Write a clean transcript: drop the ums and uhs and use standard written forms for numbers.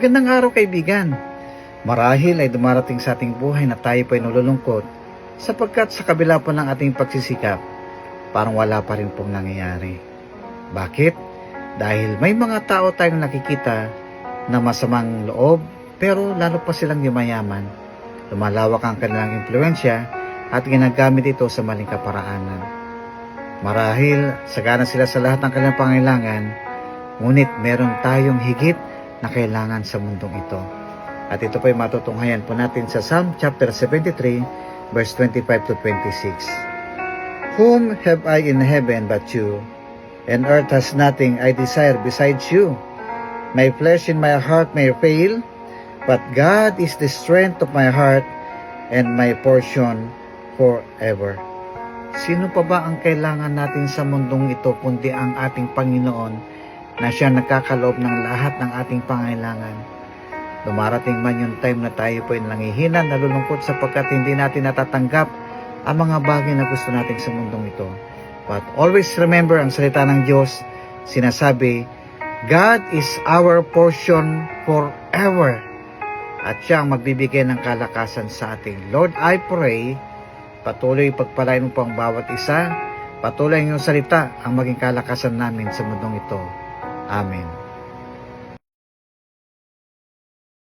Magandang araw kaibigan. Marahil ay dumarating sa ating buhay na tayo po ay nalulungkot sapagkat sa kabila po ng ating pagsisikap, parang wala pa rin pong nangyayari. Bakit? Dahil may mga tao tayong nakikita na masamang loob pero lalo pa silang yumayaman. Lumalawak ang kanilang impluensya at ginagamit ito sa maling kaparaanan. Marahil sagana sila sa lahat ng kanilang pangailangan, ngunit meron tayong higit na kailangan sa mundong ito. At ito po ay matutunghayan po natin sa Psalm chapter 73 verse 25 to 26. Whom have I in heaven but you? And earth has nothing I desire besides you. My flesh and my heart may fail, but God is the strength of my heart and my portion forever. Sino pa ba ang kailangan natin sa mundong ito kundi ang ating Panginoon na siya nagkakaloob ng lahat ng ating pangailangan? Dumarating man yung time na tayo po ay nangihina, nalulungkot sapagkat hindi natin natatanggap ang mga bagay na gusto natin sa mundong ito. But always remember ang salita ng Diyos, sinasabi, God is our portion forever. At siya ang magbibigay ng kalakasan sa ating. Lord, I pray, patuloy pagpalain mo po ang bawat isa, patuloy ang iyong salita ang maging kalakasan namin sa mundong ito. Amen.